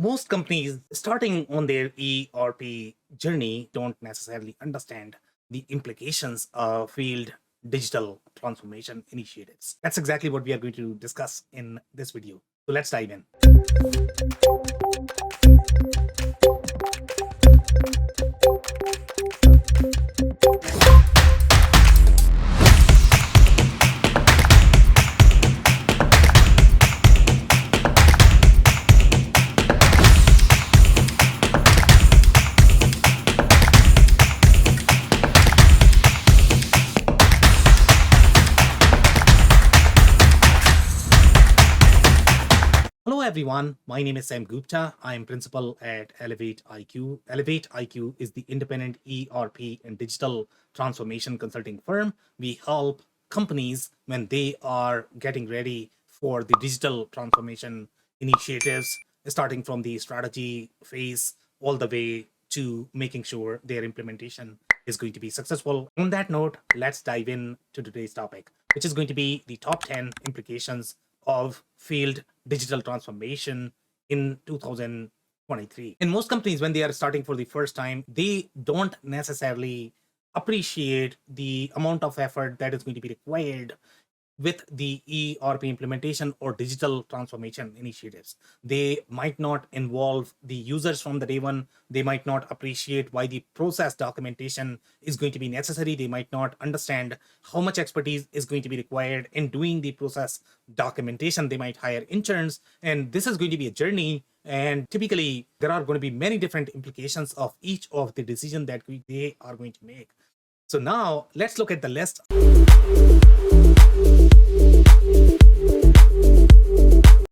Most companies starting on their ERP journey don't necessarily understand the implications of field digital transformation initiatives. That's exactly what we are going to discuss in this video. So let's dive in. Hello everyone, my name is Sam Gupta. I am principal at Elevate IQ. Elevate IQ is the independent ERP and digital transformation consulting firm. We help companies when they are getting ready for the digital transformation initiatives, starting from the strategy phase all the way to making sure their implementation is going to be successful. On that note, let's dive in to today's topic, which is going to be the top 10 implications of field digital transformation in 2023. In most companies, when they are starting for the first time, they don't necessarily appreciate the amount of effort that is going to be required with the ERP implementation or digital transformation initiatives. They might not involve the users from the day one. They might not appreciate why the process documentation is going to be necessary. They might not understand how much expertise is going to be required in doing the process documentation. They might hire interns, and this is going to be a journey. And typically, there are going to be many different implications of each of the decision that they are going to make. So now let's look at the list.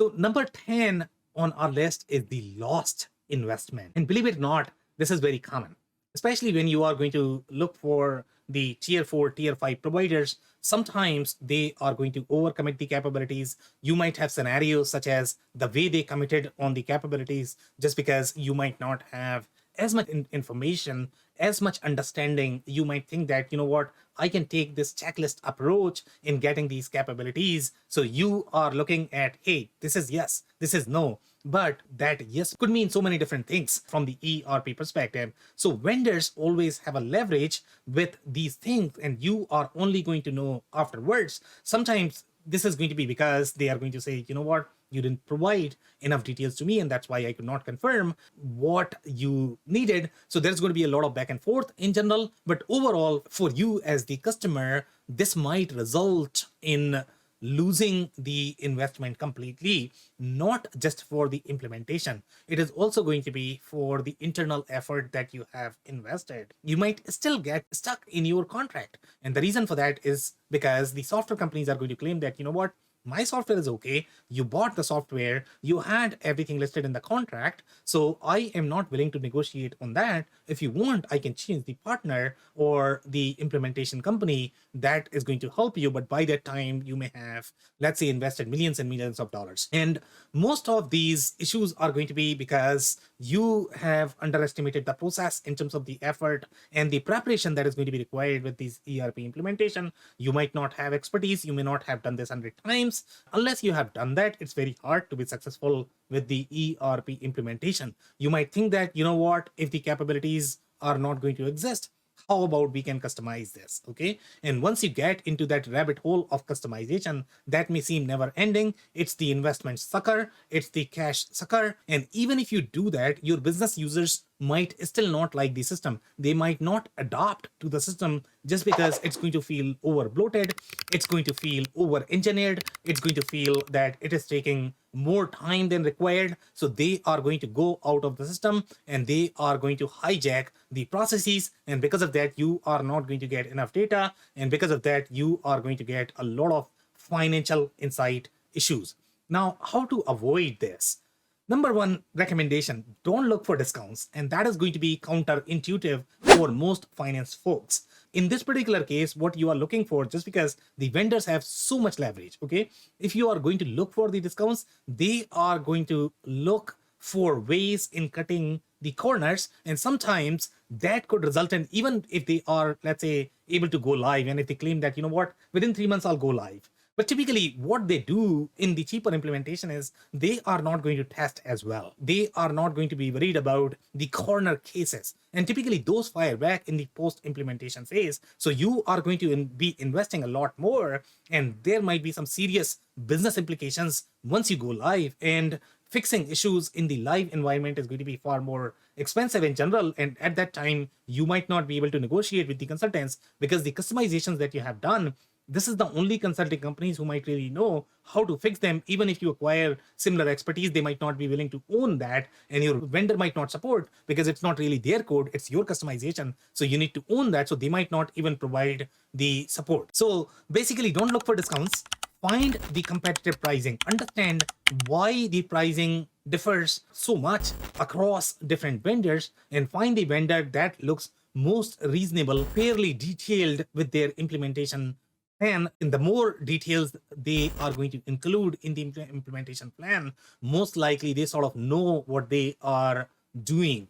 So number 10 on our list is the lost investment. And believe it or not, this is very common, especially when you are going to look for the tier 4, tier 5 providers. Sometimes they are going to overcommit the capabilities. You might have scenarios such as the way they committed on the capabilities, just because you might not have as much information, as much understanding. You might think that, you know what, I can take this checklist approach in getting these capabilities. So you are looking at, hey, this is yes, this is no. But that yes could mean so many different things from the ERP perspective. So vendors always have a leverage with these things, and you are only going to know afterwards. Sometimes this is going to be because they are going to say, you know what, you didn't provide enough details to me, and that's why I could not confirm what you needed. So there's going to be a lot of back and forth in general. But overall, for you as the customer, this might result in losing the investment completely, not just for the implementation. It is also going to be for the internal effort that you have invested. You might still get stuck in your contract. And the reason for that is because the software companies are going to claim that, you know what, my software is okay. You bought the software, you had everything listed in the contract. So I am not willing to negotiate on that. If you want, I can change the partner or the implementation company that is going to help you. But by that time, you may have, let's say, invested millions and millions of dollars. And most of these issues are going to be because you have underestimated the process in terms of the effort and the preparation that is going to be required with these ERP implementation. You might not have expertise. You may not have done this 100 times. Unless you have done that, it's very hard to be successful with the ERP implementation. You might think that, you know what, if the capabilities are not going to exist, how about we can customize this? Okay. And once you get into that rabbit hole of customization, that may seem never ending. It's the investment sucker, it's the cash sucker. And even if you do that, your business users might still not like the system. They might not adapt to the system just because it's going to feel over bloated, it's going to feel over engineered, it's going to feel that it is taking more time than required. So they are going to go out of the system and they are going to hijack the processes. And because of that, you are not going to get enough data. And because of that, you are going to get a lot of financial insight issues. Now, how to avoid this? Number one recommendation, don't look for discounts. And that is going to be counterintuitive for most finance folks. In this particular case, what you are looking for, just because the vendors have so much leverage, okay? If you are going to look for the discounts, they are going to look for ways in cutting the corners. And sometimes that could result in, even if they are, let's say, able to go live, and if they claim that, you know what, within 3 months I'll go live, But typically, what they do in the cheaper implementation is they are not going to test as well. They are not going to be worried about the corner cases. And typically, those fire back in the post implementation phase. So you are going to be investing a lot more, and there might be some serious business implications once you go live. And fixing issues in the live environment is going to be far more expensive in general. And at that time, you might not be able to negotiate with the consultants because the customizations that you have done, this is the only consulting companies who might really know how to fix them. Even if you acquire similar expertise, they might not be willing to own that, and your vendor might not support because it's not really their code, it's your customization. So you need to own that. So they might not even provide the support. So basically, don't look for discounts. Find the competitive pricing, understand why the pricing differs so much across different vendors, and find the vendor that looks most reasonable, fairly detailed with their implementation plan. And the more details they are going to include in the implementation plan, most likely they sort of know what they are doing.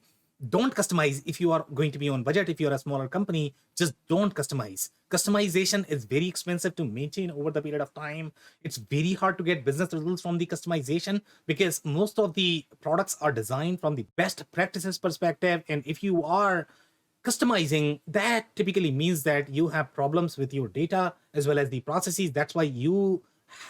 Don't customize if you are going to be on budget. If you're a smaller company, just don't customize. Customization is very expensive to maintain over the period of time. It's very hard to get business results from the customization because most of the products are designed from the best practices perspective. And if you are customizing, that typically means that you have problems with your data as well as the processes. That's why you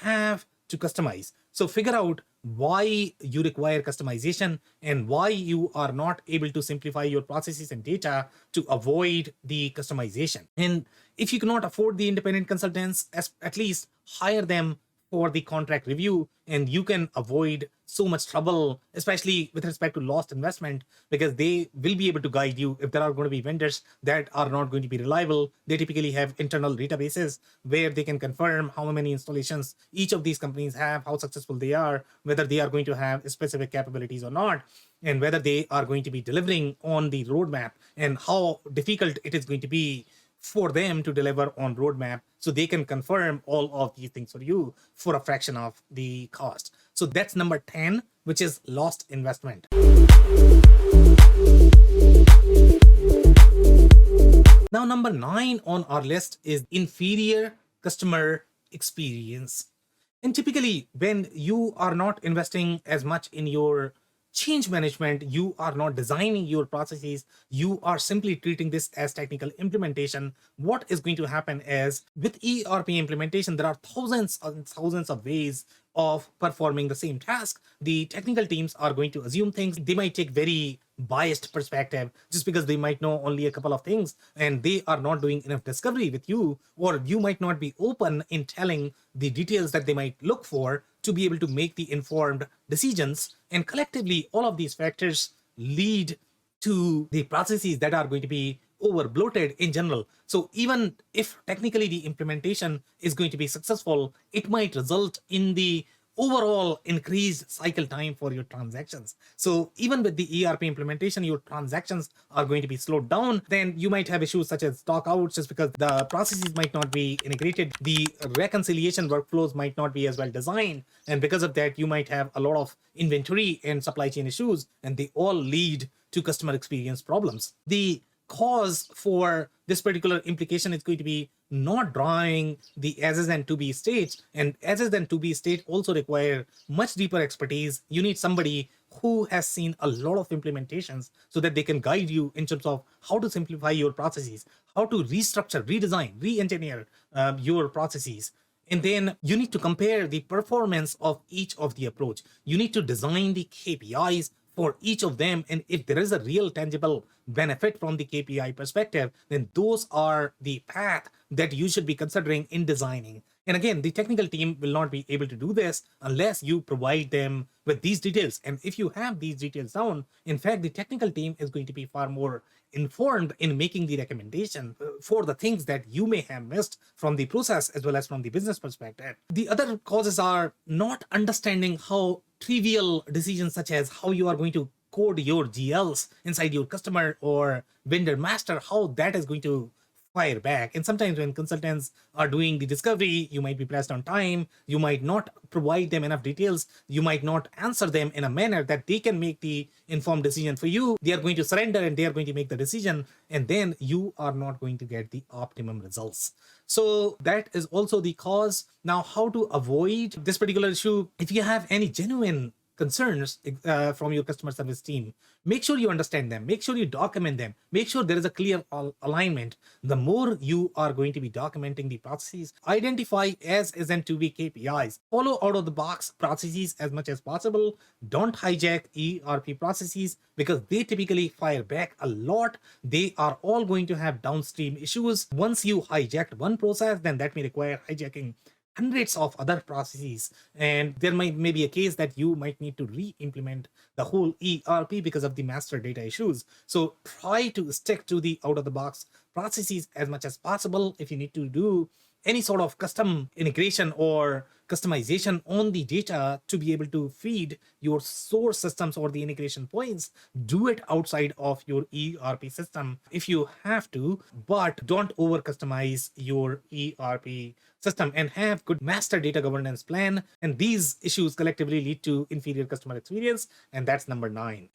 have to customize. So figure out why you require customization and why you are not able to simplify your processes and data to avoid the customization. And if you cannot afford the independent consultants, at least hire them for the contract review, and you can avoid so much trouble, especially with respect to lost investment, because they will be able to guide you. If there are going to be vendors that are not going to be reliable, they typically have internal databases where they can confirm how many installations each of these companies have, how successful they are, whether they are going to have specific capabilities or not, and whether they are going to be delivering on the roadmap, and how difficult it is going to be for them to deliver on roadmap. So they can confirm all of these things for you for a fraction of the cost. So that's number 10, which is lost investment. Now, number 9 on our list is inferior customer experience. And typically, when you are not investing as much in your change management, you are not designing your processes, you are simply treating this as technical implementation, what is going to happen is with ERP implementation, there are thousands and thousands of ways of performing the same task. The technical teams are going to assume things. They might take very biased perspective just because they might know only a couple of things and they are not doing enough discovery with you, or you might not be open in telling the details that they might look for to be able to make the informed decisions. And collectively, all of these factors lead to the processes that are going to be over bloated in general. So even if technically the implementation is going to be successful, it might result in the overall increased cycle time for your transactions. So even with the ERP implementation, your transactions are going to be slowed down. Then you might have issues such as stock outs just because the processes might not be integrated. The reconciliation workflows might not be as well designed. And because of that, you might have a lot of inventory and supply chain issues, and they all lead to customer experience problems. The cause for this particular implication is going to be not drawing the as is and to be states, and as is and to be state also require much deeper expertise. You need somebody who has seen a lot of implementations so that they can guide you in terms of how to simplify your processes, how to restructure, redesign, re-engineer your processes. And then you need to compare the performance of each of the approach. You need to design the KPIs for each of them, and if there is a real tangible benefit from the KPI perspective, then those are the path that you should be considering in designing. And again, the technical team will not be able to do this unless you provide them with these details. And if you have these details down, in fact, the technical team is going to be far more informed in making the recommendation for the things that you may have missed from the process as well as from the business perspective. The other causes are not understanding how trivial decisions such as how you are going to code your GLs inside your customer or vendor master, how that is going to fire back. And sometimes when consultants are doing the discovery, you might be pressed on time, you might not provide them enough details, you might not answer them in a manner that they can make the informed decision for you. They are going to surrender and they are going to make the decision, and then you are not going to get the optimum results. So that is also the cause. Now, how to avoid this particular issue? If you have any genuine concerns from your customer service team, make sure you understand them, make sure you document them, make sure there is a clear alignment. The more you are going to be documenting the processes, identify as is and to be KPIs, follow out of the box processes as much as possible. Don't hijack ERP processes because they typically fire back a lot. They are all going to have downstream issues. Once you hijacked one process, then that may require hijacking hundreds of other processes, and there may be a case that you might need to re-implement the whole ERP because of the master data issues. So try to stick to the out-of-the-box processes as much as possible. If you need to do any sort of custom integration or customization on the data to be able to feed your source systems or the integration points, do it outside of your ERP system if you have to, but don't over customize your ERP system, and have good master data governance plan. And these issues collectively lead to inferior customer experience, and that's number 9.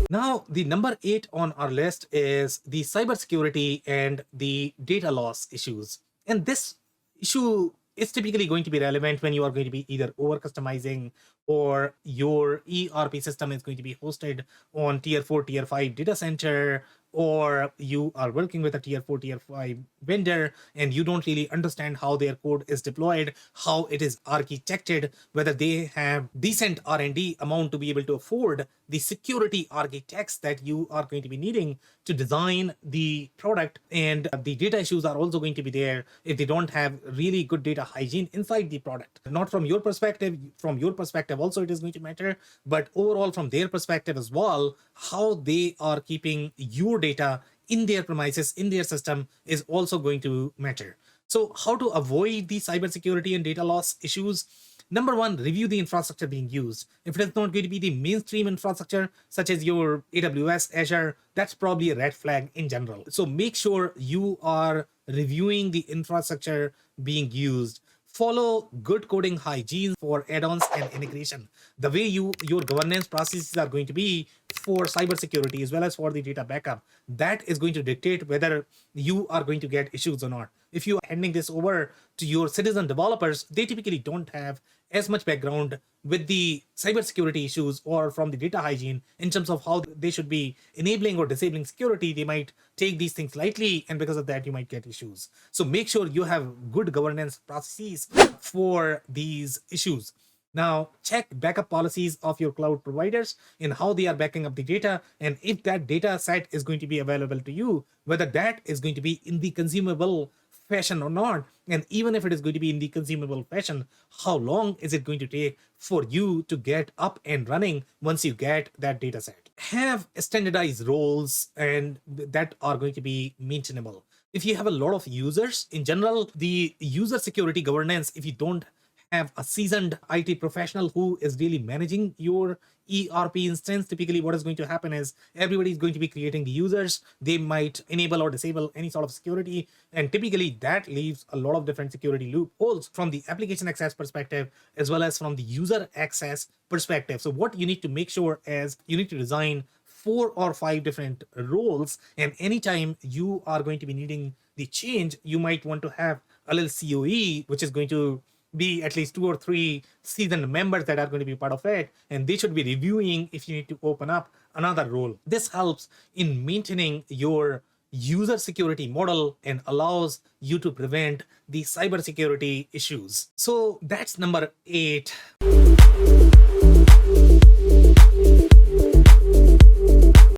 Now, the number 8 on our list is the cybersecurity and the data loss issues. And this issue is typically going to be relevant when you are going to be either over customizing or your ERP system is going to be hosted on tier 4, tier 5 data center, or you are working with a tier 4, tier 5 vendor and you don't really understand how their code is deployed, how it is architected, whether they have decent R&D amount to be able to afford the security architects that you are going to be needing to design the product. And the data issues are also going to be there if they don't have really good data hygiene inside the product. Not from your perspective, from your perspective also it is going to matter, but overall from their perspective as well, how they are keeping your data in their premises, in their system, is also going to matter. So how to avoid the cybersecurity and data loss issues? Number 1, review the infrastructure being used. If it is not going to be the mainstream infrastructure, such as your AWS, Azure, that's probably a red flag in general. So make sure you are reviewing the infrastructure being used. Follow good coding hygiene for add-ons and integration. The way your governance processes are going to be for cybersecurity as well as for the data backup, that is going to dictate whether you are going to get issues or not. If you are handing this over to your citizen developers, they typically don't have as much background with the cybersecurity issues or from the data hygiene in terms of how they should be enabling or disabling security. They might take these things lightly, and because of that, you might get issues. So make sure you have good governance processes for these issues. Now, check backup policies of your cloud providers and how they are backing up the data, and if that data set is going to be available to you, whether that is going to be in the consumable fashion or not. And even if it is going to be in the consumable fashion, how long is it going to take for you to get up and running once you get that data set? Have standardized roles and that are going to be maintainable. If you have a lot of users, in general, the user security governance, if you don't have a seasoned IT professional who is really managing your ERP instance, typically what is going to happen is everybody is going to be creating the users. They might enable or disable any sort of security, and typically that leaves a lot of different security loopholes from the application access perspective as well as from the user access perspective. So what you need to make sure is you need to design 4 or 5 different roles, and anytime you are going to be needing the change, you might want to have a little COE, which is going to be at least 2 or 3 seasoned members that are going to be part of it, and they should be reviewing if you need to open up another role. This helps in maintaining your user security model and allows you to prevent the cybersecurity issues. So that's number 8.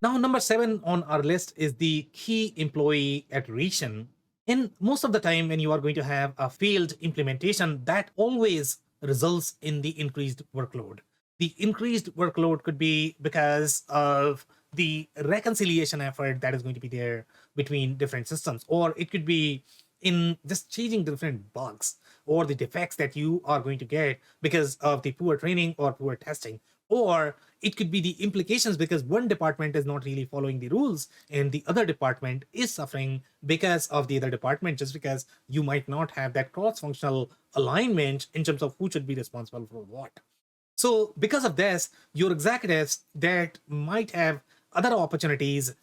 Now, number 7 on our list is the key employee attrition. And most of the time, when you are going to have a failed implementation, that always results in the increased workload. The increased workload could be because of the reconciliation effort that is going to be there between different systems, or it could be in just changing different bugs or the defects that you are going to get because of the poor training or poor testing, or It could be the implications because one department is not really following the rules and the other department is suffering because of the other department, just because you might not have that cross-functional alignment in terms of who should be responsible for what. So because of this, your executives that might have other opportunities,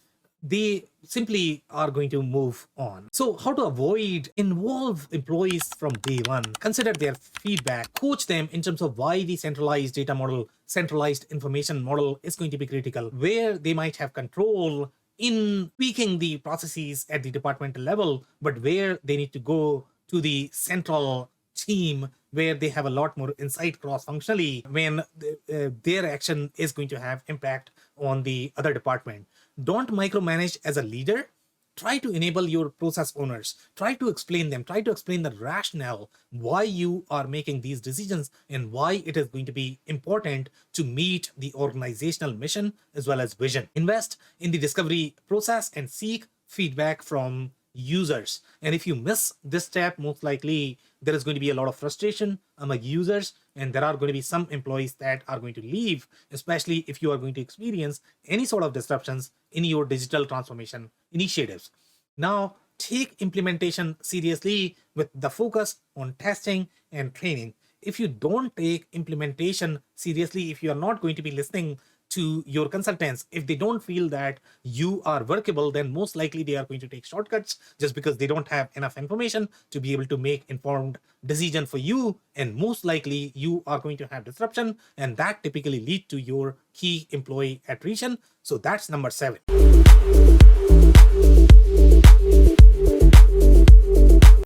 they simply are going to move on. So how to avoid? Involve employees from day one, consider their feedback, coach them in terms of why the centralized data model, centralized information model is going to be critical, where they might have control in tweaking the processes at the departmental level, but where they need to go to the central team where they have a lot more insight cross-functionally when their action is going to have impact on the other department. Don't micromanage as a leader. Try to enable your process owners. Try to explain them. Try to explain the rationale why you are making these decisions and why it is going to be important to meet the organizational mission as well as vision. Invest in the discovery process and seek feedback from users. And if you miss this step, most likely there is going to be a lot of frustration among users, and there are going to be some employees that are going to leave, especially if you are going to experience any sort of disruptions in your digital transformation initiatives. Now, take implementation seriously with the focus on testing and training. If you don't take implementation seriously, if you are not going to be listening to your consultants, if they don't feel that you are workable, then most likely they are going to take shortcuts just because they don't have enough information to be able to make informed decision for you, and most likely you are going to have disruption, and that typically lead to your key employee attrition. So that's number 7.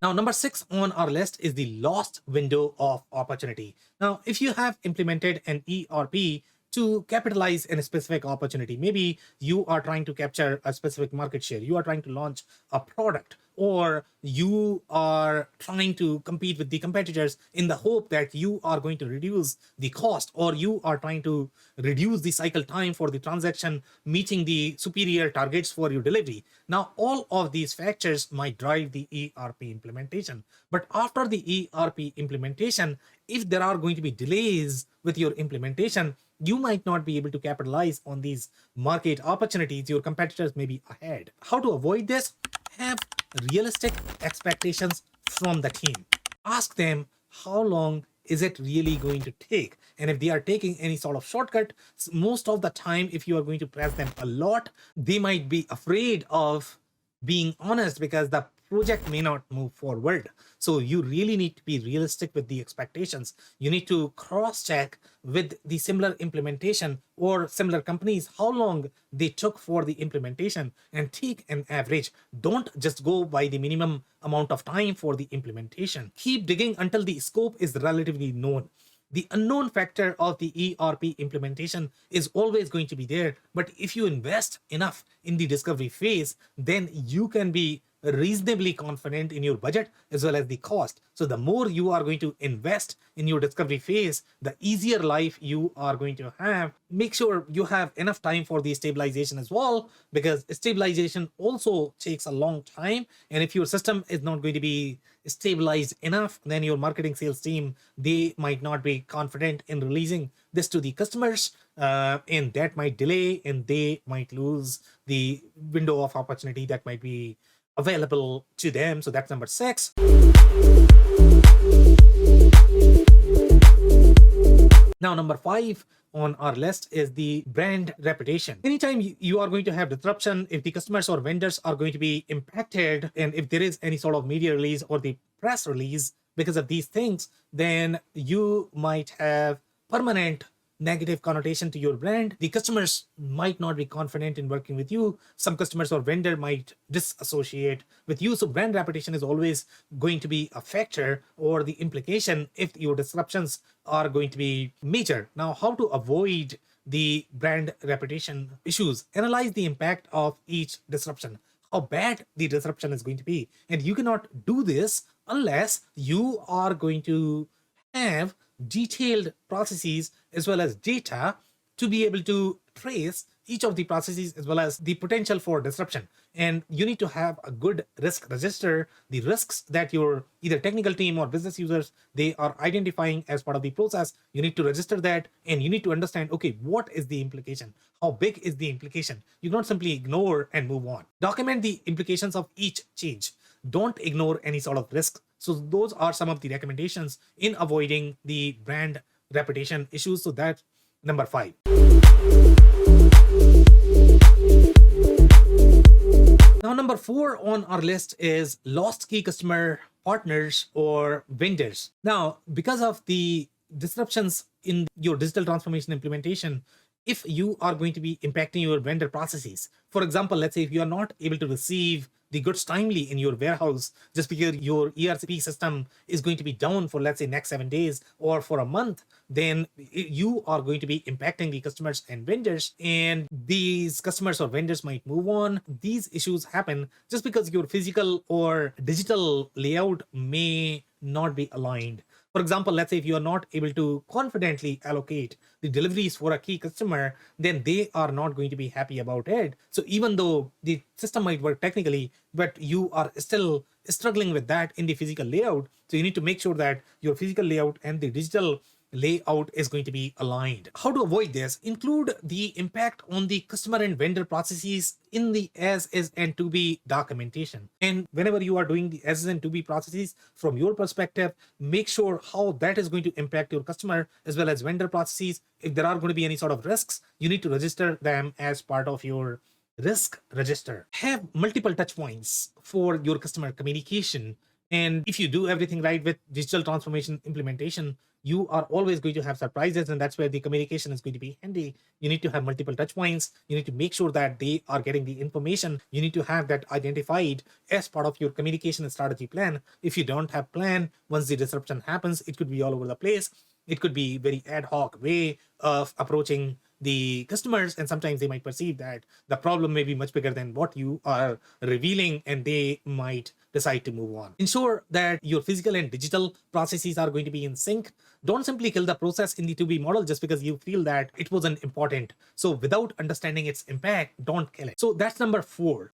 Now, number 6 on our list is the lost window of opportunity. Now, if you have implemented an ERP to capitalize in a specific opportunity, maybe you are trying to capture a specific market share, you are trying to launch a product, or you are trying to compete with the competitors in the hope that you are going to reduce the cost, or you are trying to reduce the cycle time for the transaction, meeting the superior targets for your delivery. Now, all of these factors might drive the ERP implementation. But after the ERP implementation, if there are going to be delays with your implementation, you might not be able to capitalize on these market opportunities. Your competitors may be ahead. How to avoid this? Have realistic expectations from the team. Ask them how long is it really going to take, and if they are taking any sort of shortcut, most of the time if you are going to press them a lot, they might be afraid of being honest because the project may not move forward. So you really need to be realistic with the expectations. You need to cross check with the similar implementation or similar companies how long they took for the implementation and take an average. Don't just go by the minimum amount of time for the implementation. Keep digging until the scope is relatively known. The unknown factor of the ERP implementation is always going to be there, but if you invest enough in the discovery phase, then you can be reasonably confident in your budget as well as the cost. So the more you are going to invest in your discovery phase, the easier life you are going to have. Make sure you have enough time for the stabilization as well, because stabilization also takes a long time. And if your system is not going to be stabilized enough, then your marketing sales team, they might not be confident in releasing this to the customers, and that might delay and they might lose the window of opportunity that might be available to them. So that's number 6. Now, number 5 on our list is the brand reputation. Anytime you are going to have disruption, if the customers or vendors are going to be impacted, and if there is any sort of media release or the press release because of these things, then you might have permanent negative connotation to your brand. The customers might not be confident in working with you. Some customers or vendor might disassociate with you. So brand reputation is always going to be a factor or the implication if your disruptions are going to be major. Now, how to avoid the brand reputation issues? Analyze the impact of each disruption, how bad the disruption is going to be. And you cannot do this unless you are going to have detailed processes as well as data to be able to trace each of the processes as well as the potential for disruption. And you need to have a good risk register, the risks that your either technical team or business users, they are identifying as part of the process. You need to register that, and you need to understand, okay, what is the implication? How big is the implication? You don't simply ignore and move on. Document the implications of each change. Don't ignore any sort of risk. So those are some of the recommendations in avoiding the brand reputation issues. So that's number 5. Now, number 4 on our list is lost key customer partners or vendors. Now, because of the disruptions in your digital transformation implementation, if you are going to be impacting your vendor processes, for example, let's say if you are not able to receive the goods timely in your warehouse just because your ERP system is going to be down for, let's say, next 7 days or for a month, then you are going to be impacting the customers and vendors, and these customers or vendors might move on. These issues happen just because your physical or digital layout may not be aligned. For example, let's say if you are not able to confidently allocate the deliveries for a key customer, then they are not going to be happy about it. So even though the system might work technically, but you are still struggling with that in the physical layout. So you need to make sure that your physical layout and the digital layout is going to be aligned. How to avoid this? Include the impact on the customer and vendor processes in the as is and to be documentation. And whenever you are doing the as is and to be processes from your perspective, make sure how that is going to impact your customer as well as vendor processes. If there are going to be any sort of risks, you need to register them as part of your risk register. Have multiple touch points for your customer communication. And if you do everything right with digital transformation implementation, you are always going to have surprises, and that's where the communication is going to be handy. You need to have multiple touch points. You need to make sure that they are getting the information. You need to have that identified as part of your communication strategy plan. If you don't have plan, once the disruption happens, it could be all over the place. It could be very ad hoc way of approaching the customers, and sometimes they might perceive that the problem may be much bigger than what you are revealing, and they might decide to move on. Ensure that your physical and digital processes are going to be in sync. Don't simply kill the process in the to-be model just because you feel that it wasn't important. So without understanding its impact, don't kill it. So that's number 4.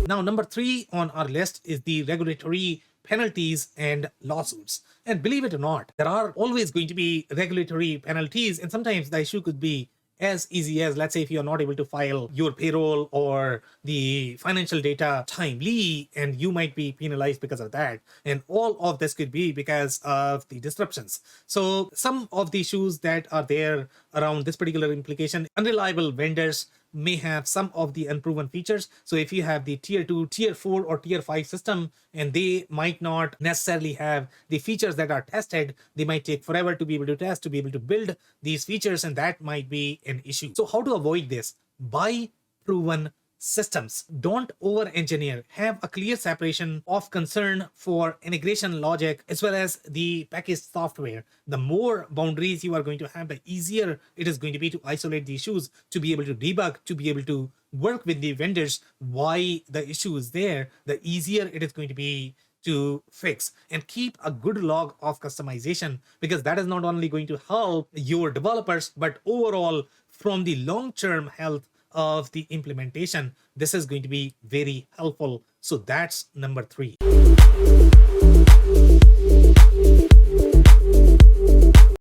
Now, number 3 on our list is the regulatory penalties and lawsuits. And believe it or not, there are always going to be regulatory penalties, and sometimes the issue could be as easy as, let's say, if you're not able to file your payroll or the financial data timely, and you might be penalized because of that. And all of this could be because of the disruptions. So some of the issues that are there around this particular implication, unreliable vendors may have some of the unproven features. So if you have the tier 2, tier 4 or tier 5 system, and they might not necessarily have the features that are tested, they might take forever to be able to test, to be able to build these features, and that might be an issue. So how to avoid this? Buy proven systems. Don't over engineer. Have a clear separation of concern for integration logic as well as the packaged software. The more boundaries you are going to have, the easier it is going to be to isolate the issues, to be able to debug, to be able to work with the vendors why the issue is there. The easier it is going to be to fix. And keep a good log of customization, because that is not only going to help your developers, but overall from the long-term health of the implementation, this is going to be very helpful. So that's number 3.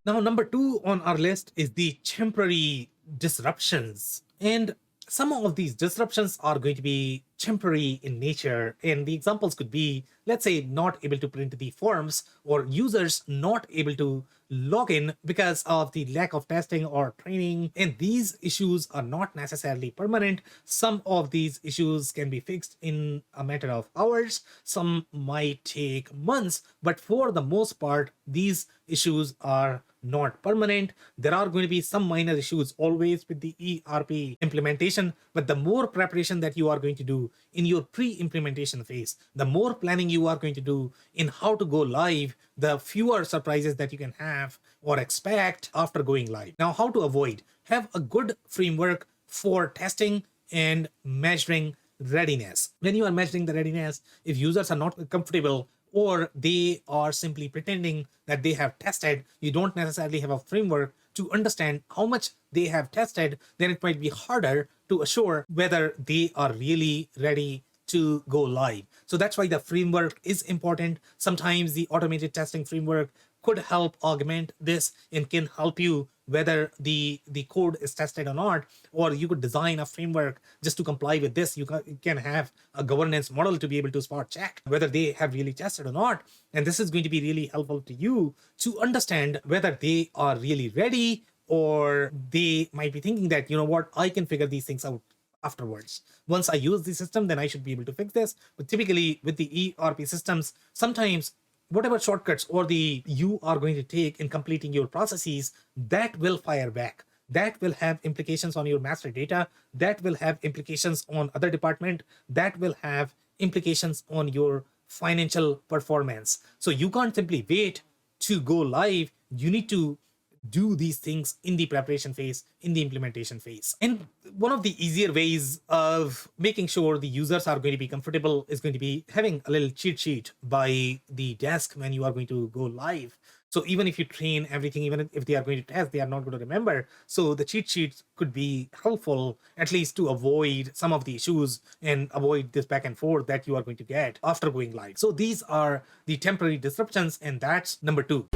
Now, number 2 on our list is the temporary disruptions. And some of these disruptions are going to be temporary in nature, and the examples could be, let's say, not able to print the forms, or users not able to log in because of the lack of testing or training. And these issues are not necessarily permanent. Some of these issues can be fixed in a matter of hours. Some might take months, but for the most part, these issues are not permanent. There are going to be some minor issues always with the ERP implementation, but the more preparation that you are going to do in your pre-implementation phase, the more planning you are going to do in how to go live, the fewer surprises that you can have or expect after going live. Now, how to avoid? Have a good framework for testing and measuring readiness. When you are measuring the readiness, if users are not comfortable or they are simply pretending that they have tested. You don't necessarily have a framework to understand how much they have tested, then it might be harder to assure whether they are really ready to go live. So that's why the framework is important. Sometimes the automated testing framework could help augment this and can help you whether the code is tested or not, or you could design a framework just to comply with this. You can have a governance model to be able to spot check whether they have really tested or not, and this is going to be really helpful to you to understand whether they are really ready, or they might be thinking that, you know what, I can figure these things out afterwards. Once I use the system, then I should be able to fix this. But typically with the ERP systems, sometimes whatever shortcuts or the you are going to take in completing your processes, that will fire back. That will have implications on your master data. That will have implications on other department. That will have implications on your financial performance. So you can't simply wait to go live. You need to do these things in the preparation phase, in the implementation phase. And one of the easier ways of making sure the users are going to be comfortable is going to be having a little cheat sheet by the desk when you are going to go live. So even if you train everything, even if they are going to test, they are not going to remember. So the cheat sheets could be helpful, at least to avoid some of the issues and avoid this back and forth that you are going to get after going live. So these are the temporary disruptions, and that's number 2.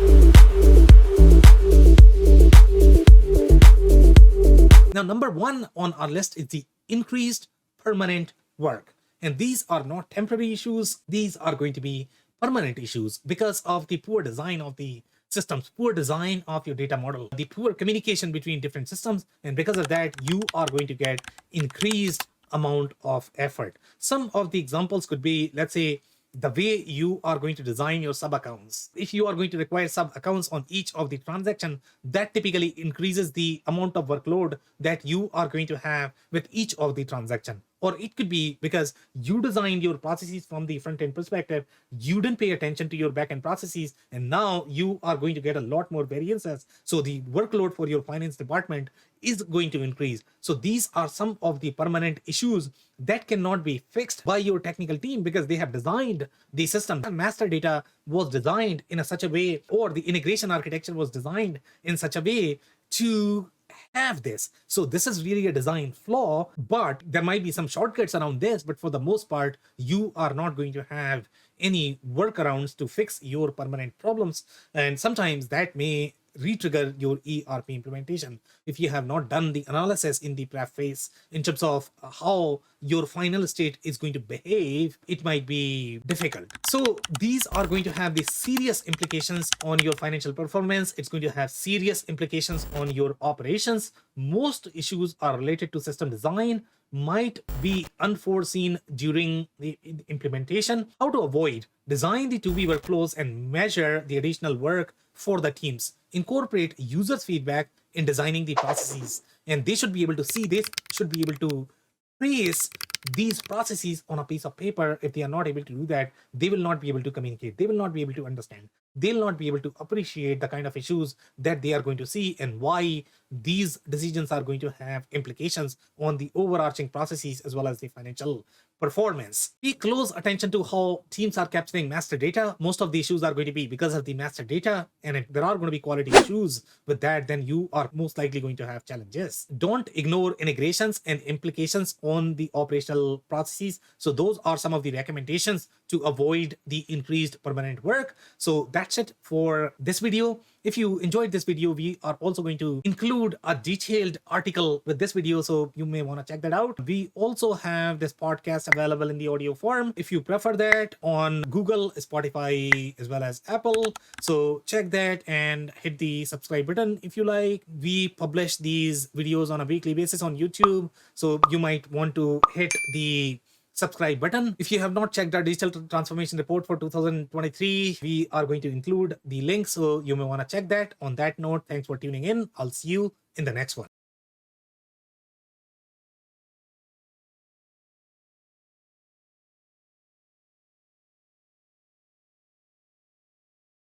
Now, number 1 on our list is the increased permanent work. And these are not temporary issues. These are going to be permanent issues because of the poor design of the systems, poor design of your data model, the poor communication between different systems. And because of that, you are going to get increased amount of effort. Some of the examples could be, let's say, the way you are going to design your sub accounts. If you are going to require sub accounts on each of the transaction, that typically increases the amount of workload that you are going to have with each of the transaction. Or it could be because you designed your processes from the front end perspective, you didn't pay attention to your back end processes, and now you are going to get a lot more variances. So the workload for your finance department is going to increase. So these are some of the permanent issues that cannot be fixed by your technical team because they have designed the system. Master data was designed in such a way, or the integration architecture was designed in such a way to have this. So this is really a design flaw, but there might be some shortcuts around this, but for the most part, you are not going to have any workarounds to fix your permanent problems. And sometimes that may re-trigger your ERP implementation if you have not done the analysis in the prep phase in terms of how your final state is going to behave. It might be difficult. So these are going to have the serious implications on your financial performance. It's going to have serious implications on your operations. Most issues are related to system design, might be unforeseen during the implementation. How to avoid: design the to-be workflows and measure the additional work for the teams. Incorporate users' feedback in designing the processes, and they should be able to see this, should be able to trace these processes on a piece of paper. If they are not able to do that, they will not be able to communicate, they will not be able to understand, they'll not be able to appreciate the kind of issues that they are going to see and why these decisions are going to have implications on the overarching processes as well as the financial performance. Pay close attention to how teams are capturing master data. Most of the issues are going to be because of the master data, and if there are going to be quality issues with that, then you are most likely going to have challenges. Don't ignore integrations and implications on the operational processes. So those are some of the recommendations to avoid the increased permanent work. So that's it for this video. If you enjoyed this video, we are also going to include a detailed article with this video, so you may want to check that out. We also have this podcast available in the audio form if you prefer that, on Google, Spotify, as well as Apple. So check that and hit the subscribe button if you like. We publish these videos on a weekly basis on YouTube, so you might want to hit the subscribe button. If you have not checked our digital transformation report for 2023, we are going to include the link, so you may want to check that. On that note, thanks for tuning in. I'll see you in the next one.